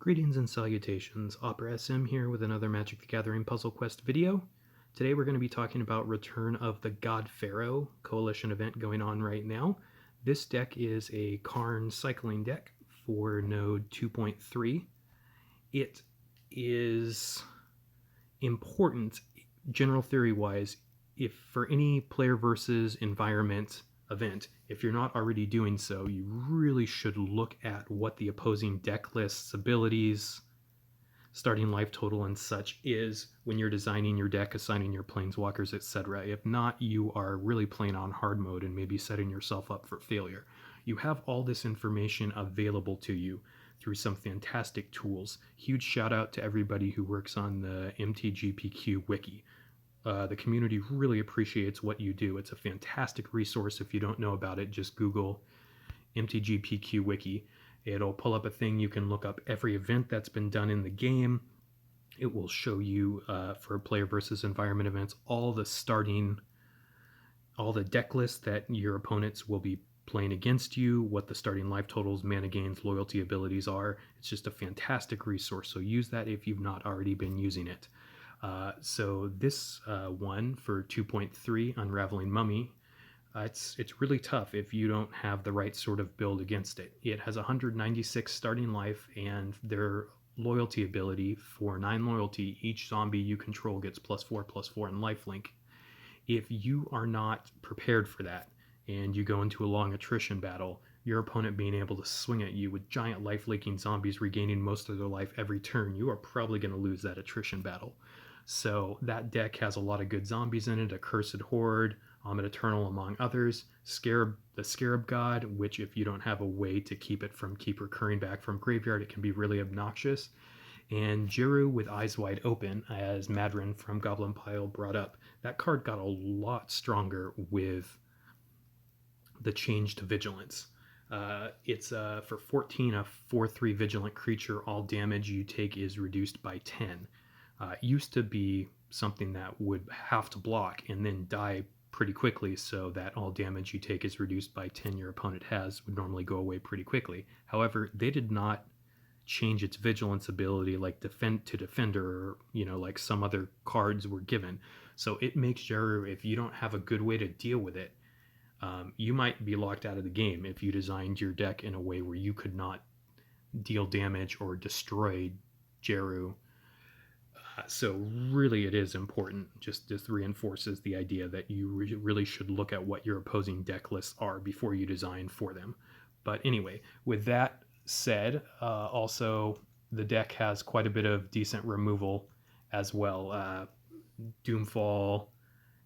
Greetings and salutations, Opera SM here with another Magic the Gathering Puzzle Quest video. Today we're going to be talking about Return of the God Pharaoh Coalition event going on right now. This deck is a Karn cycling deck for node 2.3. It is important, general theory wise, if for any player versus environment event, if you're not already doing so, you really should look at what the opposing deck list's abilities, starting life total and such is when you're designing your deck, assigning your planeswalkers, etc. If not, you are really playing on hard mode and maybe setting yourself up for failure. You have all this information available to you through some fantastic tools. Huge shout out to everybody who works on the MTGPQ wiki. The community really appreciates what you do. It's a fantastic resource. If you don't know about it, just Google MTGPQ wiki. It'll pull up a thing. You can look up every event that's been done in the game. It will show you, for player versus environment events, all the deck lists that your opponents will be playing against you, what the starting life totals, mana gains, loyalty abilities are. It's just a fantastic resource, so use that if you've not already been using it. So this one for 2.3, Unraveling Mummy, it's really tough if you don't have the right sort of build against it. It has 196 starting life, and their loyalty ability, for 9 loyalty, each zombie you control gets +4/+4 in lifelink. If you are not prepared for that, and you go into a long attrition battle, your opponent being able to swing at you with giant life-leaking zombies regaining most of their life every turn, you are probably going to lose that attrition battle. So that deck has a lot of good zombies in it, Accursed Horde, Amit Eternal among others, the Scarab God, which if you don't have a way to keep recurring back from graveyard, it can be really obnoxious, and Jiru with Eyes Wide Open, as Madrin from Goblin Pile brought up. That card got a lot stronger with the change to Vigilance. It's for 14, a 4/3 Vigilant creature. All damage you take is reduced by 10. It used to be something that would have to block and then die pretty quickly, so that all damage you take is reduced by 10 your opponent has would normally go away pretty quickly. However, they did not change its Vigilance ability like Defender, or like some other cards were given. So it makes Jeru, if you don't have a good way to deal with it, you might be locked out of the game if you designed your deck in a way where you could not deal damage or destroy Jeru. So really it is important. Just this reinforces the idea that you really should look at what your opposing deck lists are before you design for them. But anyway, with that said, also the deck has quite a bit of decent removal as well. Doomfall,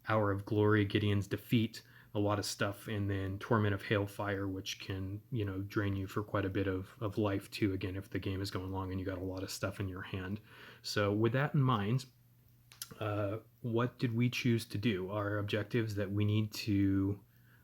Hour of Glory, Gideon's Defeat, a lot of stuff, and then Torment of Hailfire, which can, drain you for quite a bit of life too, again, if the game is going long and you got a lot of stuff in your hand. So with that in mind, what did we choose to do? Our objectives that we need to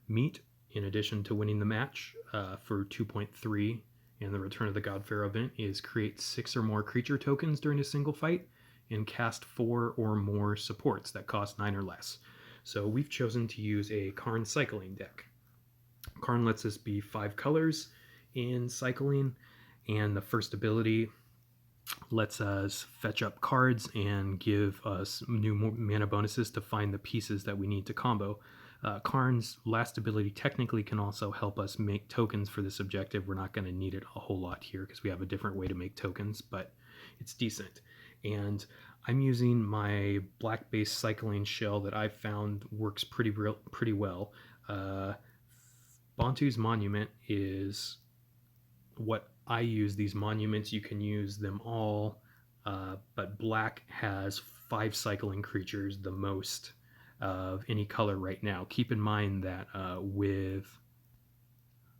meet, in addition to winning the match, for 2.3 and the Return of the God Pharaoh event, is create 6 or more creature tokens during a single fight and cast 4 or more supports that cost 9 or less. So we've chosen to use a Karn cycling deck. Karn lets us be 5 colors in cycling, and the first ability lets us fetch up cards and give us new mana bonuses to find the pieces that we need to combo. Karn's last ability technically can also help us make tokens for this objective. We're not going to need it a whole lot here because we have a different way to make tokens, but it's decent. And I'm using my black-based cycling shell that I've found works pretty well. Bantu's Monument is what I use. These monuments, you can use them all, but black has 5 cycling creatures, the most of any color right now. Keep in mind that with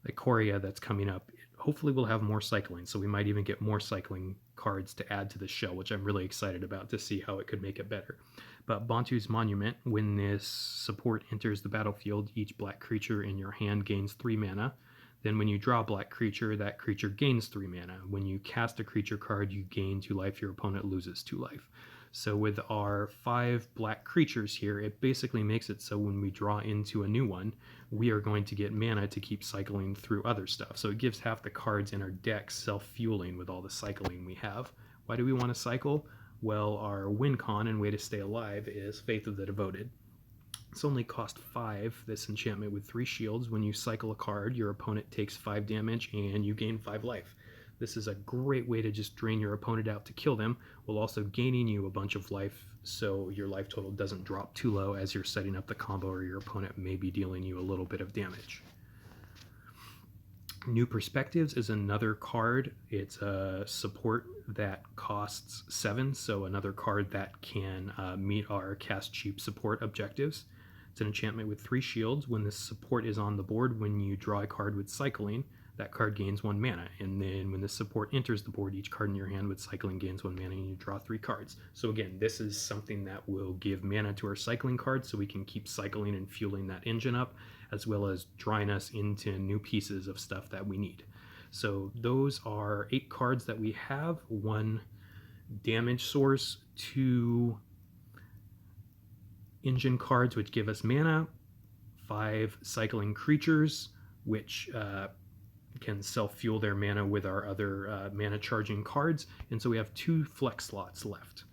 the Ikoria that's coming up, hopefully we'll have more cycling, so we might even get more cycling cards to add to the shell, which I'm really excited about to see how it could make it better. But Bantu's Monument, when this support enters the battlefield, each black creature in your hand gains 3 mana. Then when you draw a black creature, that creature gains 3 mana. When you cast a creature card, you gain 2 life, your opponent loses 2 life. So with our 5 black creatures here, it basically makes it so when we draw into a new one, we are going to get mana to keep cycling through other stuff. So it gives half the cards in our deck self-fueling with all the cycling we have. Why do we want to cycle? Well, our win con and way to stay alive is Faith of the Devoted. It's only cost 5, this enchantment with 3 shields. When you cycle a card, your opponent takes 5 damage and you gain 5 life. This is a great way to just drain your opponent out to kill them, while also gaining you a bunch of life so your life total doesn't drop too low as you're setting up the combo, or your opponent may be dealing you a little bit of damage. New Perspectives is another card. It's a support that costs 7, so another card that can meet our cast cheap support objectives. It's an enchantment with 3 shields. When this support is on the board, when you draw a card with cycling, that card gains 1 mana. And then when the support enters the board, each card in your hand with cycling gains 1 mana, and you draw 3 cards. So again, this is something that will give mana to our cycling cards so we can keep cycling and fueling that engine up, as well as drawing us into new pieces of stuff that we need. So those are 8 cards that we have: 1 damage source, 2 engine cards which give us mana, 5 cycling creatures which can self-fuel their mana with our other mana charging cards, and so we have 2 flex slots left.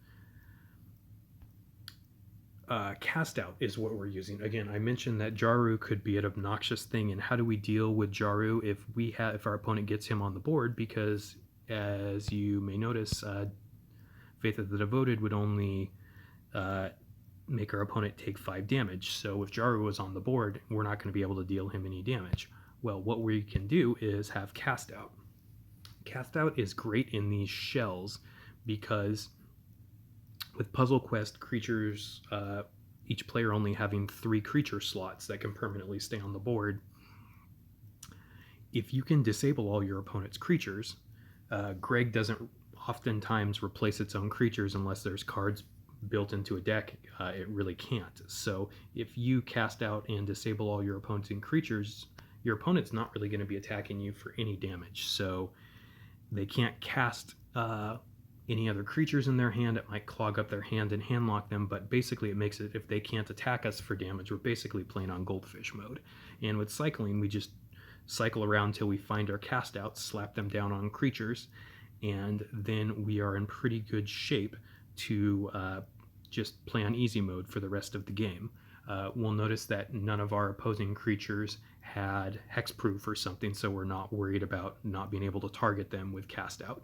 Cast out is what we're using. Again, I mentioned that Jaru could be an obnoxious thing, and how do we deal with Jaru if our opponent gets him on the board? Because as you may notice, Faith of the Devoted would only make our opponent take 5 damage. So if Jaru was on the board, we're not going to be able to deal him any damage. Well, what we can do is have Cast Out. Cast Out is great in these shells because with Puzzle Quest creatures, each player only having 3 creature slots that can permanently stay on the board, if you can disable all your opponent's creatures, Greg doesn't oftentimes replace its own creatures unless there's cards built into a deck. It really can't. So if you cast out and disable all your opponent's creatures, your opponent's not really going to be attacking you for any damage. So they can't cast any other creatures in their hand. It might clog up their hand and handlock them, but basically it makes it, if they can't attack us for damage, we're basically playing on goldfish mode. And with cycling, we just cycle around until we find our cast outs, slap them down on creatures, and then we are in pretty good shape to just play on easy mode for the rest of the game. We'll notice that none of our opposing creatures had hexproof or something, so we're not worried about not being able to target them with cast out.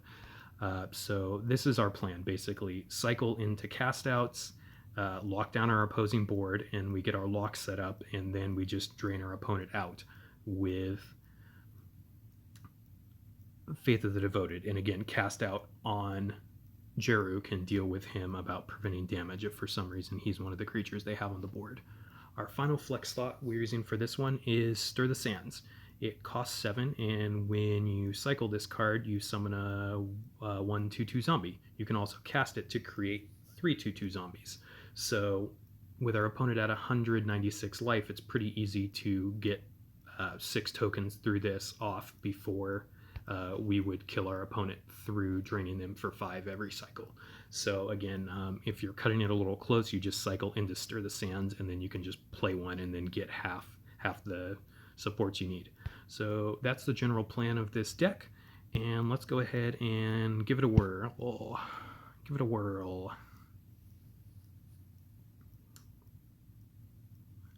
So this is our plan, basically. Cycle into cast outs, lock down our opposing board, and we get our lock set up, and then we just drain our opponent out with Faith of the Devoted. And again, cast out on Jeru can deal with him about preventing damage if for some reason he's one of the creatures they have on the board. Our final flex slot we're using for this one is Stir the Sands. It costs 7, and when you cycle this card, you summon a 1/2/2 zombie. You can also cast it to create 3/2/2 zombies. So with our opponent at 196 life, it's pretty easy to get 6 tokens through this off before we would kill our opponent through draining them for 5 every cycle. So again, if you're cutting it a little close, you just cycle into Stir the Sands, and then you can just play one and then get half the supports you need. So that's the general plan of this deck, and let's go ahead and give it a whirl. Give it a whirl.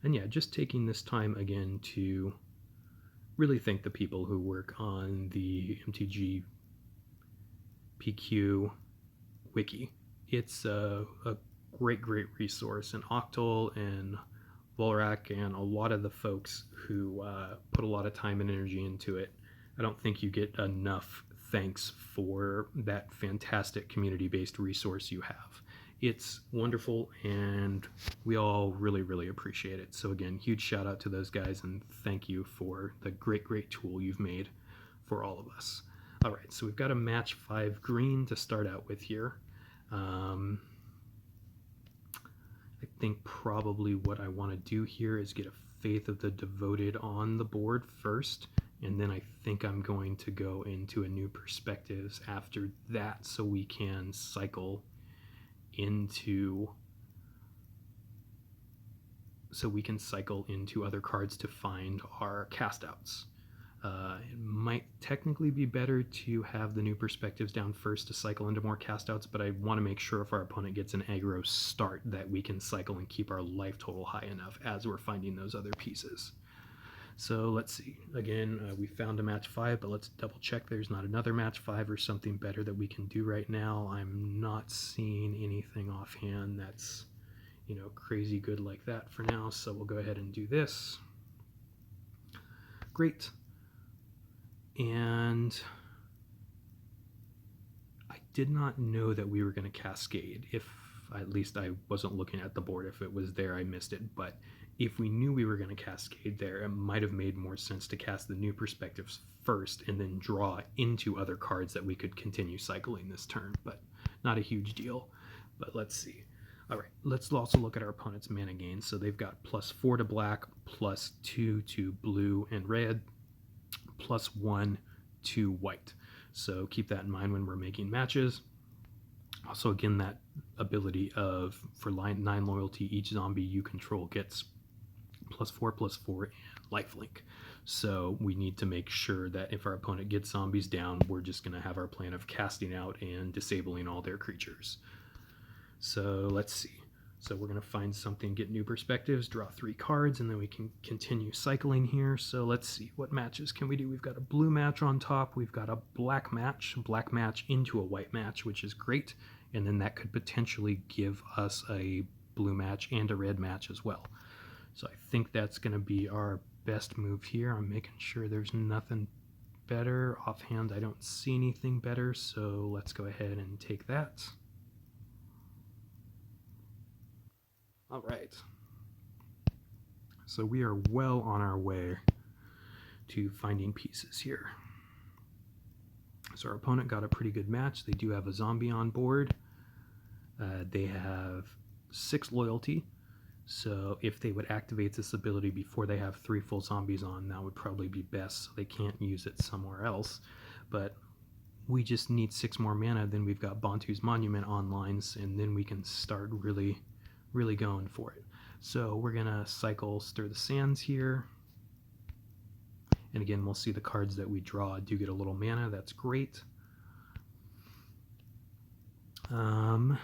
And yeah, just taking this time again to really thank the people who work on the MTG PQ wiki. It's a great resource, and Octal and Volrak and a lot of the folks who put a lot of time and energy into it. I don't think you get enough thanks for that fantastic community-based resource you have. It's wonderful, and we all really appreciate it. So again, huge shout out to those guys, and thank you for the great tool you've made for all of us. All right, so we've got a match 5 green to start out with here. I think probably what I want to do here is get a Faith of the Devoted on the board first, and then I think I'm going to go into a New Perspectives after that so we can cycle into, so we can cycle into other cards to find our cast outs. It might technically be better to have the new perspectives down first to cycle into more cast outs, but I want to make sure if our opponent gets an aggro start that we can cycle and keep our life total high enough as we're finding those other pieces. So let's see. Again, we found a match 5, but let's double check there's not another match 5 or something better that we can do right now. I'm not seeing anything offhand that's, you know, crazy good like that for now, so we'll go ahead and do this. Great. And I did not know that we were going to cascade. If at least I wasn't looking at the board. If it was there, I missed it. But if we knew we were going to cascade there, it might have made more sense to cast the new perspectives first and then draw into other cards that we could continue cycling this turn. But not a huge deal. But let's see. All right, let's also look at our opponent's mana gain. So they've got +4 to black, +2 to blue and red, +1 to white. So keep that in mind when we're making matches. Also, again, that ability of for 9 loyalty, each zombie you control gets +4/+4 and lifelink. So we need to make sure that if our opponent gets zombies down, we're just going to have our plan of casting out and disabling all their creatures. So let's see. So we're going to find something, get new perspectives, draw 3 cards, and then we can continue cycling here. So let's see, what matches can we do? We've got a blue match on top. We've got a black match into a white match, which is great. And then that could potentially give us a blue match and a red match as well. So I think that's going to be our best move here. I'm making sure there's nothing better. Offhand, I don't see anything better, so let's go ahead and take that. All right, so we are well on our way to finding pieces here. So our opponent got a pretty good match. They do have a zombie on board. They have 6 loyalty, so if they would activate this ability before they have 3 full zombies on, that would probably be best, so they can't use it somewhere else. But we just need 6 more mana, then we've got Bantu's Monument online, and then we can start really going for it. So we're gonna cycle Stir the Sands here, and again we'll see the cards that we draw do get a little mana. That's great. I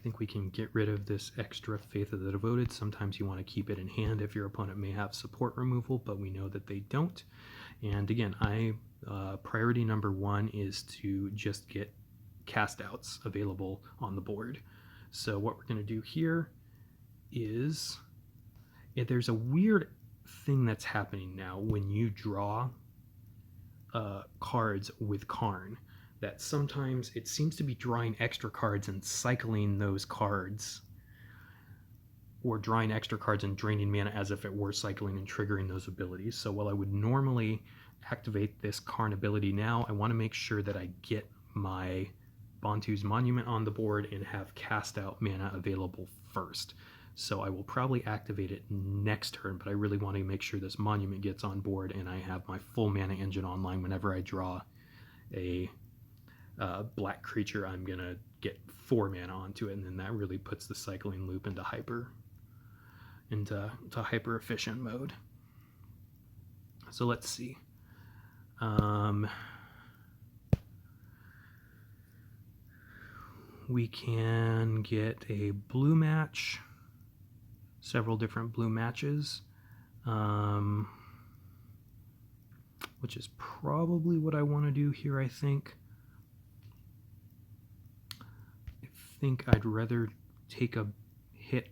think we can get rid of this extra Faith of the Devoted. Sometimes you want to keep it in hand if your opponent may have support removal, but we know that they don't. And again, priority number 1 is to just get cast outs available on the board. So what we're going to do here is, there's a weird thing that's happening now when you draw cards with Karn, that sometimes it seems to be drawing extra cards and cycling those cards, or drawing extra cards and draining mana as if it were cycling and triggering those abilities. So while I would normally activate this Karn ability now, I want to make sure that I get my Bantu's Monument on the board and have cast out mana available first. So I will probably activate it next turn, but I really want to make sure this monument gets on board and I have my full mana engine online. Whenever I draw a black creature, I'm gonna get 4 mana onto it, and then that really puts the cycling loop into hyper efficient mode. So let's see. We can get a blue match, several different blue matches, which is probably what I want to do here. I think I'd rather take a hit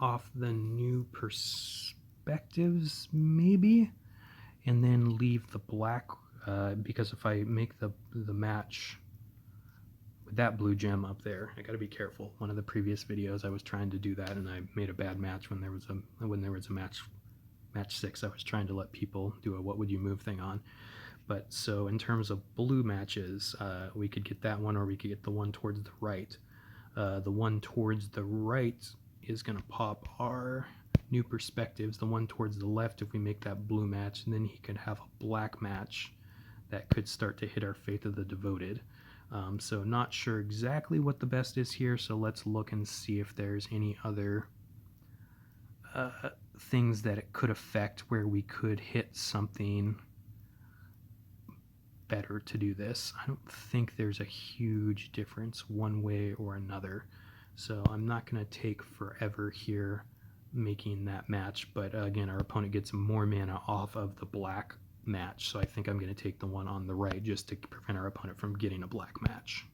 off the new perspectives maybe, and then leave the black, because if I make the match with that blue gem up there, I got to be careful. One of the previous videos I was trying to do that and I made a bad match when there was a match 6. I was trying to let people do a what would you move thing on. But so in terms of blue matches, we could get that one, or we could get the one towards the right. The one towards the right is going to pop our new perspectives. The one towards the left, if we make that blue match, and then he could have a black match that could start to hit our Faith of the Devoted. So not sure exactly what the best is here, so let's look and see if there's any other things that it could affect where we could hit something better to do this. I don't think there's a huge difference one way or another, so I'm not going to take forever here making that match, but again, our opponent gets more mana off of the black match, so I think I'm going to take the one on the right just to prevent our opponent from getting a black match.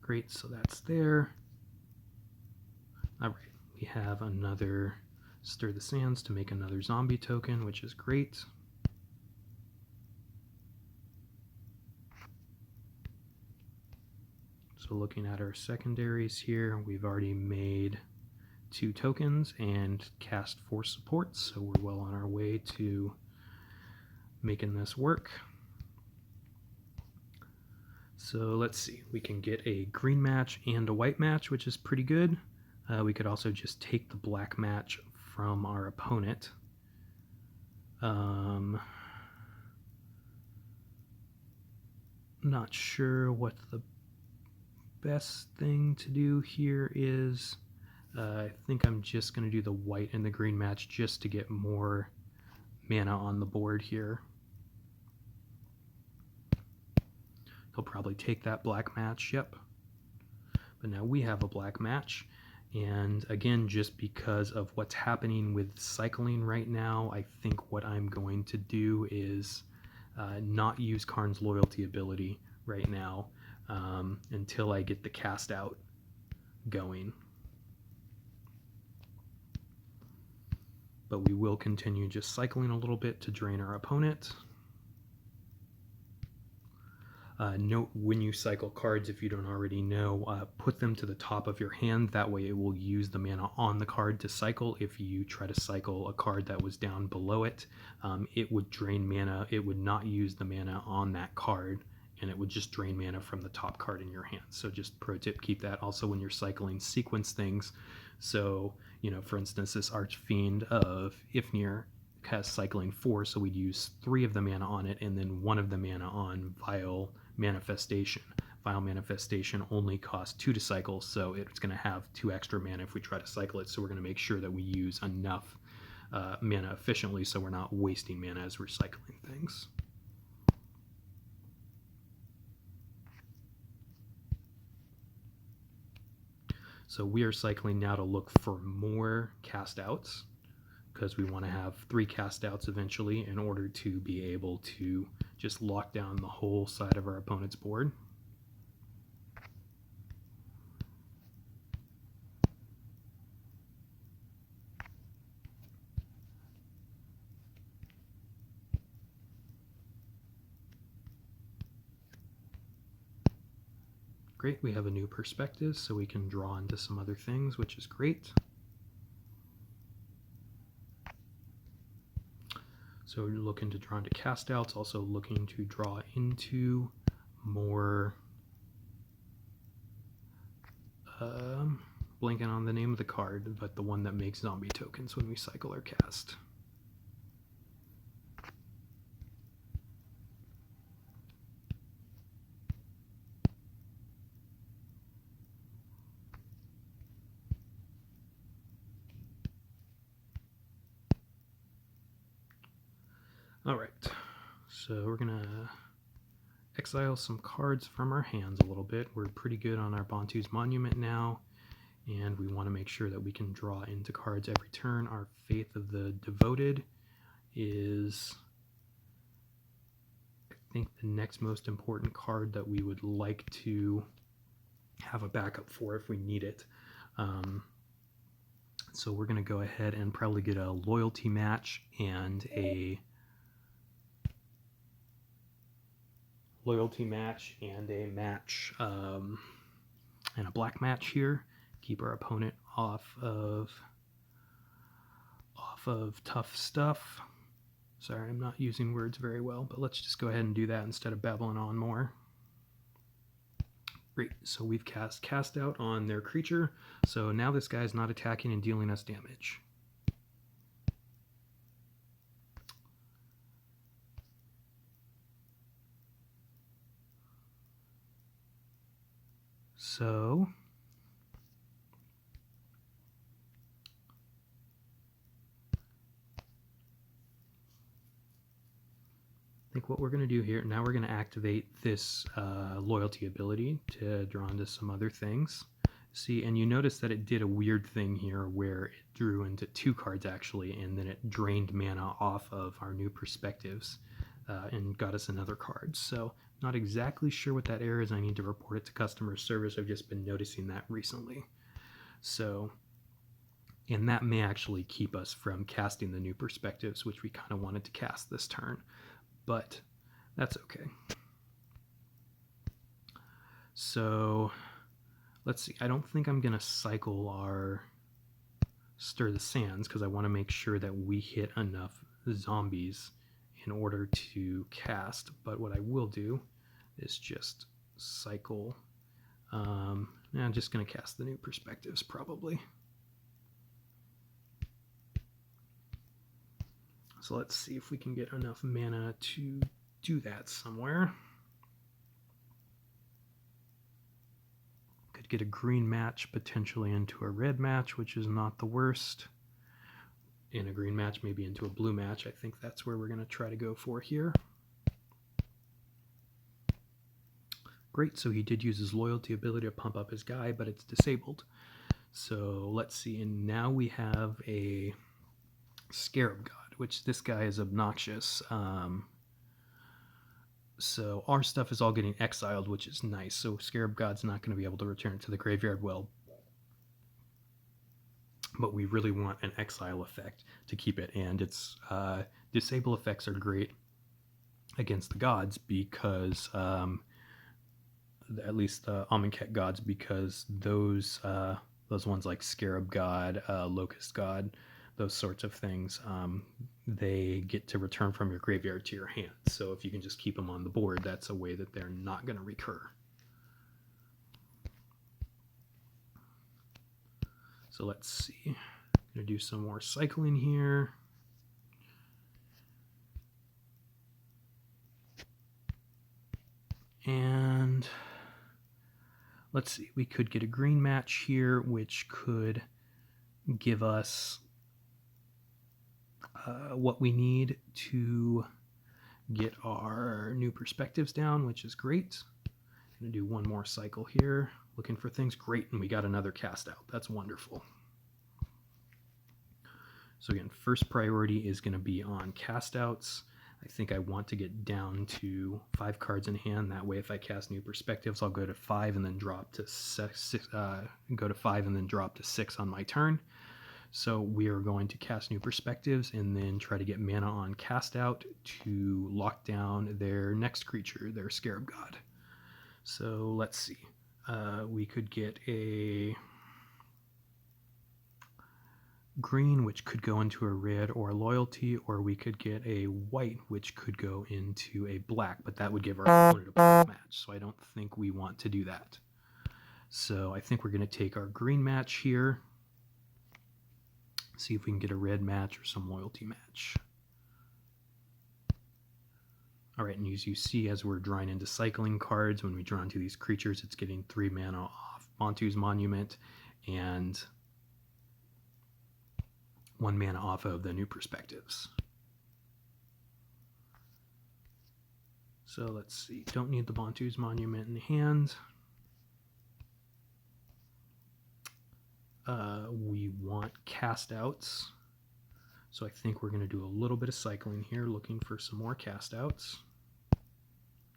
Great, so that's there. All right, we have another Stir the Sands to make another zombie token, which is great. So looking at our secondaries here, we've already made 2 tokens and cast 4 supports, so we're well on our way to making this work. So let's see, we can get a green match and a white match, which is pretty good. We could also just take the black match from our opponent. Not sure what the best thing to do here is. I think I'm just going to do the white and the green match just to get more mana on the board here. He'll probably take that black match, yep. But now we have a black match, and again, just because of what's happening with cycling right now, I think what I'm going to do is not use Karn's loyalty ability right now until I get the cast out going. But we will continue just cycling a little bit to drain our opponent. Note when you cycle cards, if you don't already know, put them to the top of your hand. That way it will use the mana on the card to cycle. If you try to cycle a card that was down below it, it would drain mana. It would not use the mana on that card, and it would just drain mana from the top card in your hand. So just pro tip, keep that. Also when you're cycling, sequence things. So, you know, for instance, this Archfiend of Ifnir has cycling 4, so we'd use 3 of the mana on it and then 1 of the mana on Vile Manifestation. Vile Manifestation only costs 2 to cycle, so it's going to have 2 extra mana if we try to cycle it, so we're going to make sure that we use enough mana efficiently so we're not wasting mana as we're cycling things. So we are cycling now to look for more cast outs, because we want to have 3 cast outs eventually in order to be able to just lock down the whole side of our opponent's board. Great, we have a new perspective, so we can draw into some other things, which is great. So we're looking to draw into cast outs, also looking to draw into more, blanking on the name of the card, but the one that makes zombie tokens when we cycle or cast. Alright, so we're going to exile some cards from our hands a little bit. We're pretty good on our Bantu's Monument now, and we want to make sure that we can draw into cards every turn. Our Faith of the Devoted is, I think, the next most important card that we would like to have a backup for if we need it. So we're going to go ahead and probably get a loyalty match and a match and a black match here. Keep our opponent off of tough stuff. Sorry, I'm not using words very well, but let's just go ahead and do that instead of babbling on more. Great, so we've cast out on their creature, so now this guy's not attacking and dealing us damage. So I think what we're going to do here, now we're going to activate this loyalty ability to draw into some other things. See, and you notice that it did a weird thing here where it drew into 2 cards actually, and then it drained mana off of our new perspectives and got us another card. So not exactly sure what that error is. I need to report it to customer service. I've just been noticing that recently. So, and that may actually keep us from casting the new perspectives, which we kind of wanted to cast this turn, but that's okay. So let's see. I don't think I'm going to cycle our Stir the Sands because I want to make sure that we hit enough zombies in order to cast. But what I will do is just cycle. I'm just going to cast the new perspectives probably. So let's see if we can get enough mana to do that somewhere. Could get a green match potentially into a red match, which is not the worst. In a green match, maybe into a blue match. I think that's where we're going to try to go for here. Great, so he did use his loyalty ability to pump up his guy, but it's disabled. So let's see, and now we have a Scarab God, which this guy is obnoxious. So our stuff is all getting exiled, which is nice. So Scarab God's not going to be able to return to the graveyard well. But we really want an exile effect to keep it. And its disable effects are great against the gods because, at least the Amonkhet gods, because those ones like Scarab God, Locust God, those sorts of things, they get to return from your graveyard to your hand. So if you can just keep them on the board, that's a way that they're not going to recur. So let's see. I'm going to do some more cycling here. And let's see. We could get a green match here, which could give us what we need to get our new perspectives down, which is great. I'm going to do one more cycle here, looking for things. Great, and we got another cast out. That's wonderful. So again, first priority is going to be on cast outs. I think I want to get down to 5 cards in hand. That way, if I cast new perspectives, I'll go to 5 and then drop to 6. Go to 5 and then drop to 6 on my turn. So we are going to cast new perspectives and then try to get mana on cast out to lock down their next creature, their Scarab God. So let's see. We could get a green, which could go into a red or a loyalty, or we could get a white, which could go into a black, but that would give our opponent a black match. So I don't think we want to do that. So I think we're going to take our green match here. See if we can get a red match or some loyalty match. All right, and as you see, as we're drawing into cycling cards, when we draw into these creatures, it's getting 3 mana off Montu's Monument and 1 mana off of the new perspectives. So let's see, don't need the Montu's Monument in hand. We want cast outs. So I think we're going to do a little bit of cycling here, looking for some more cast outs.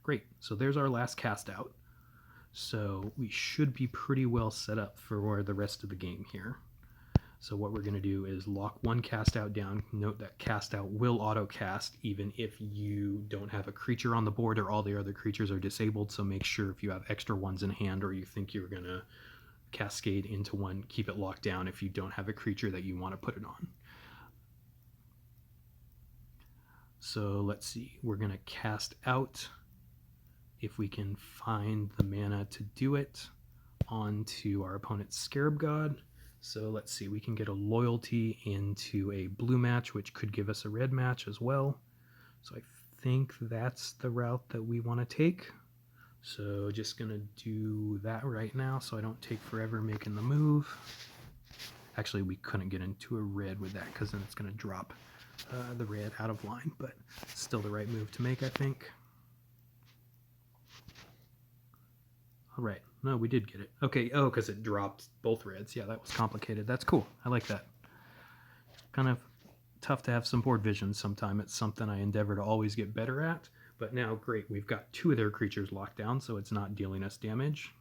Great, so there's our last cast out. So we should be pretty well set up for the rest of the game here. So what we're going to do is lock 1 cast out down. Note that cast out will auto cast even if you don't have a creature on the board or all the other creatures are disabled. So make sure if you have extra ones in hand or you think you're going to cascade into one, keep it locked down if you don't have a creature that you want to put it on. So let's see, we're going to cast out, if we can find the mana to do it, onto our opponent's Scarab God. So let's see, we can get a loyalty into a blue match, which could give us a red match as well. So I think that's the route that we want to take. So just going to do that right now so I don't take forever making the move. Actually, we couldn't get into a red with that because then it's going to drop the red out of line, but still the right move to make, I think. All right. No, we did get it. Okay. Oh, because it dropped both reds. Yeah, that was complicated. That's cool. I like that. Kind of tough to have some board vision sometime. It's something I endeavor to always get better at. But now, great, we've got 2 of their creatures locked down, so it's not dealing us damage.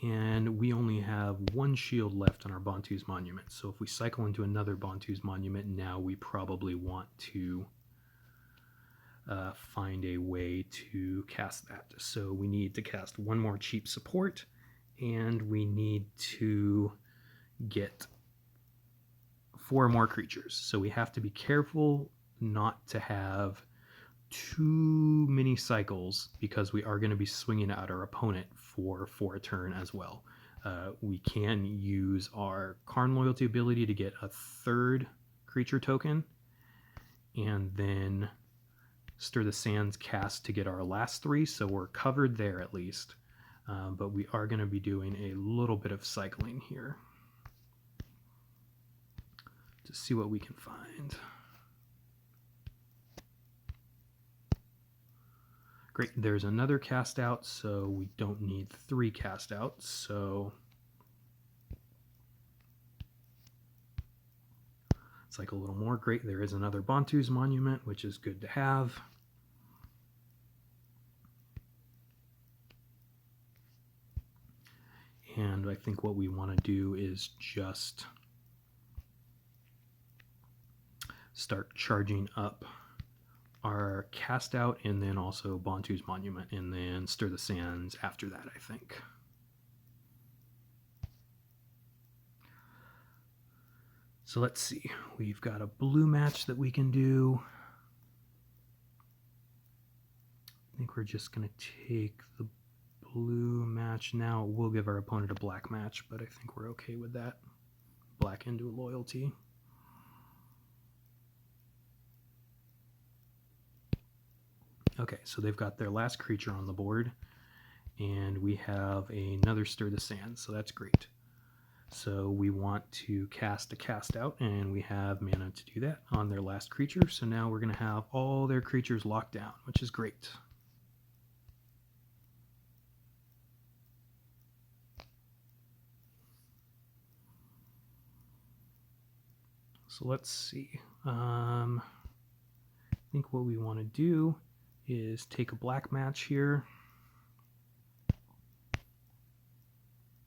And we only have 1 shield left on our Bantu's Monument. So if we cycle into another Bantu's Monument, now we probably want to find a way to cast that. So we need to cast 1 more cheap support, and we need to get 4 more creatures. So we have to be careful not to have too many cycles because we are going to be swinging at our opponent for a turn as well. We can use our Karn loyalty ability to get a 3rd creature token, and then Stir the Sands cast to get our last 3, so we're covered there at least. But we are going to be doing a little bit of cycling here to see what we can find. Great, there's another cast out, so we don't need 3 cast outs. So it's like a little more. Great, there is another Bantu's Monument, which is good to have. And I think what we want to do is just start charging up our cast out and then also Bantu's Monument and then Stir the Sands after that, I think. So let's see. We've got a blue match that we can do. I think we're just going to take the blue match now. We'll give our opponent a black match, but I think we're okay with that. Black into loyalty. Okay, so they've got their last creature on the board, and we have another Stir the Sands, so that's great. So we want to cast a cast out, and we have mana to do that on their last creature. So now we're going to have all their creatures locked down, which is great. So let's see. I think what we want to do is take a black match here.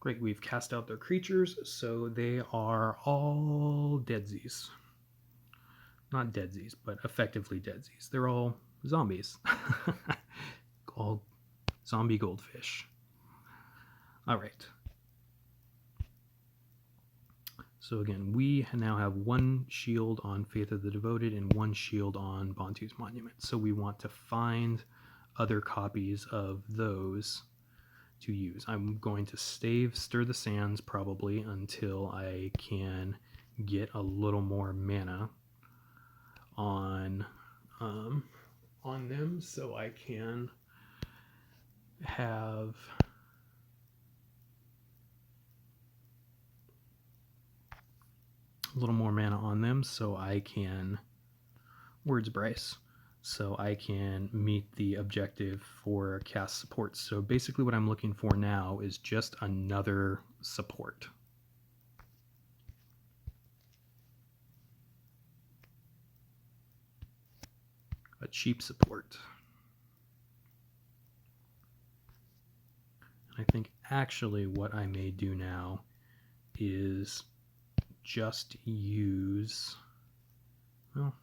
Great, we've cast out their creatures, so they are all deadsies. Not deadsies, but effectively deadsies. They're all zombies. All zombie goldfish. All right. So again, we now have 1 shield on Faith of the Devoted and 1 shield on Bantu's Monument. So we want to find other copies of those to use. I'm going to Stir the Sands probably until I can get a little more mana on them, so I can have a little more mana on them, so I can words Bryce, so I can meet the objective for cast support. So basically what I'm looking for now is just another support. A cheap support. I think actually what I may do now is just use, well,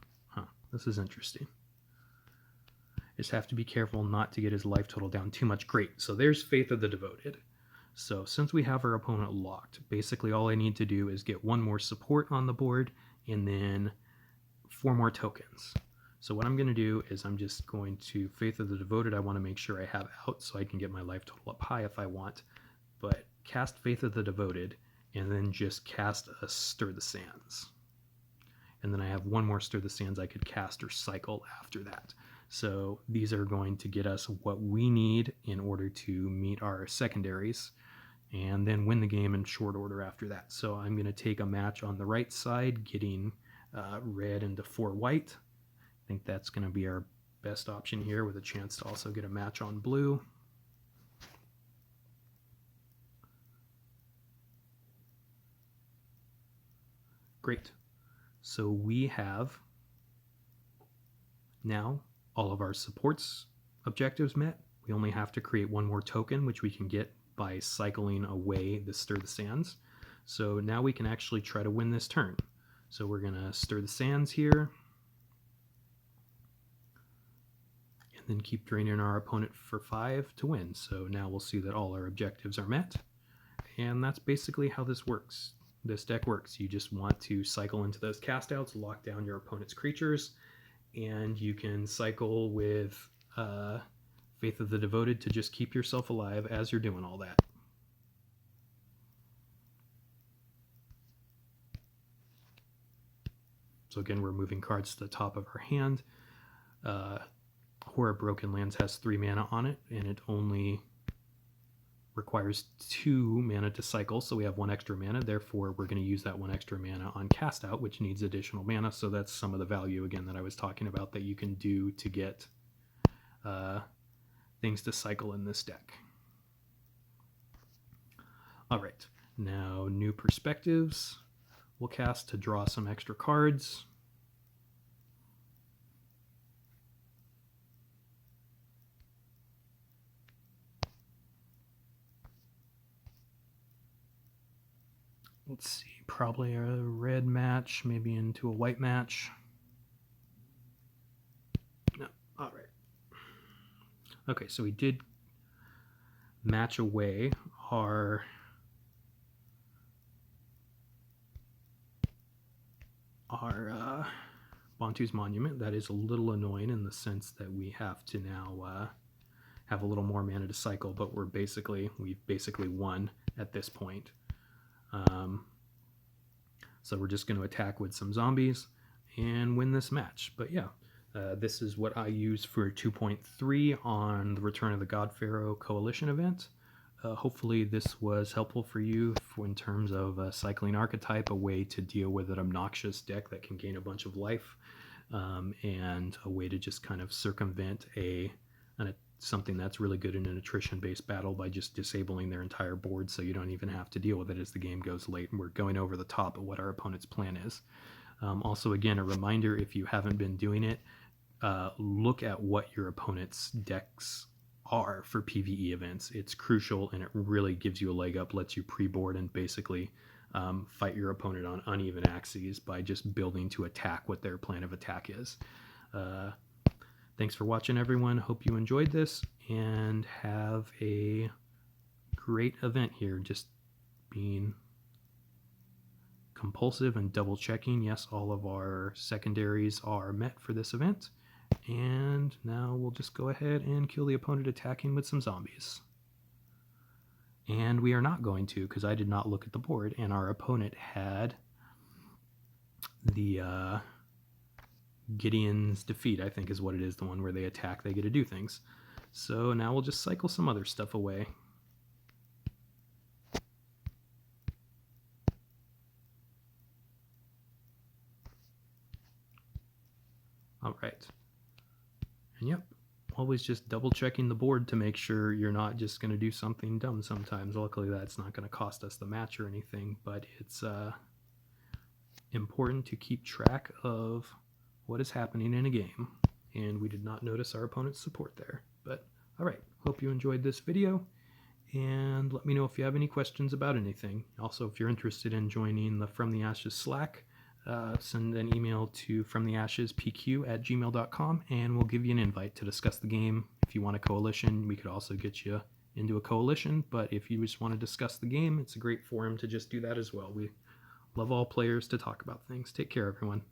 this is interesting. Just have to be careful not to get his life total down too much. Great, so there's Faith of the Devoted. So since we have our opponent locked, basically all I need to do is get 1 more support on the board and then 4 more tokens. So what I'm going to do is I'm just going to Faith of the Devoted. I want to make sure I have out so I can get my life total up high if I want. But cast Faith of the Devoted and then just cast a Stir the Sands. And then I have 1 more Stir the Sands I could cast or cycle after that. So these are going to get us what we need in order to meet our secondaries and then win the game in short order after that. So I'm going to take a match on the right side, getting red into 4 white. I think that's going to be our best option here, with a chance to also get a match on blue. Great. So we have now all of our supports objectives met. We only have to create one more token, which we can get by cycling away the Stir the Sands. So now we can actually try to win this turn. So we're going to Stir the Sands here, and then keep draining our opponent for 5 to win. So now we'll see that all our objectives are met. And that's basically how this works. This deck works. You just want to cycle into those cast outs, lock down your opponent's creatures, and you can cycle with Faith of the Devoted to just keep yourself alive as you're doing all that. So again, we're moving cards to the top of our hand. Horror Broken Lands has 3 mana on it, and it only requires 2 mana to cycle, so we have 1 extra mana. Therefore, we're going to use that 1 extra mana on Cast Out, which needs additional mana. So that's some of the value, again, that I was talking about that you can do to get things to cycle in this deck. All right, now New Perspectives. We'll cast to draw some extra cards. Let's see, probably a red match, maybe into a white match. No, all right. Okay, so we did match away our Bantu's Monument. That is a little annoying in the sense that we have to now have a little more mana to cycle, but we've basically won at this point. So we're just going to attack with some zombies and win this match. But yeah, this is what I use for 2.3 on the Return of the God Pharaoh Coalition event. Hopefully this was helpful for you in terms of cycling archetype, a way to deal with an obnoxious deck that can gain a bunch of life, and a way to just kind of circumvent something that's really good in an attrition-based battle by just disabling their entire board, so you don't even have to deal with it as the game goes late, and we're going over the top of what our opponent's plan is. Also, again, a reminder, if you haven't been doing it, look at what your opponent's decks are for PvE events. It's crucial, and it really gives you a leg up, lets you pre-board and basically fight your opponent on uneven axes by just building to attack what their plan of attack is. Thanks for watching, everyone. Hope you enjoyed this, and have a great event here. Just being compulsive and double checking. Yes, all of our secondaries are met for this event. And now we'll just go ahead and kill the opponent attacking with some zombies. And we are not going to, because I did not look at the board, and our opponent had the Gideon's Defeat, I think is what it is, the one where they attack, they get to do things. So now we'll just cycle some other stuff away. All right. And yep, always just double checking the board to make sure you're not just going to do something dumb sometimes. Luckily, that's not going to cost us the match or anything, but it's important to keep track of what is happening in a game. And we did not notice our opponent's support there. But all right, hope you enjoyed this video, and let me know if you have any questions about anything. Also, if you're interested in joining the From the Ashes Slack, send an email to fromtheashespq@gmail.com, and we'll give you an invite to discuss the game. If you want a coalition, we could also get you into a coalition, but if you just want to discuss the game, it's a great forum to just do that as well. We love all players to talk about things. Take care, everyone.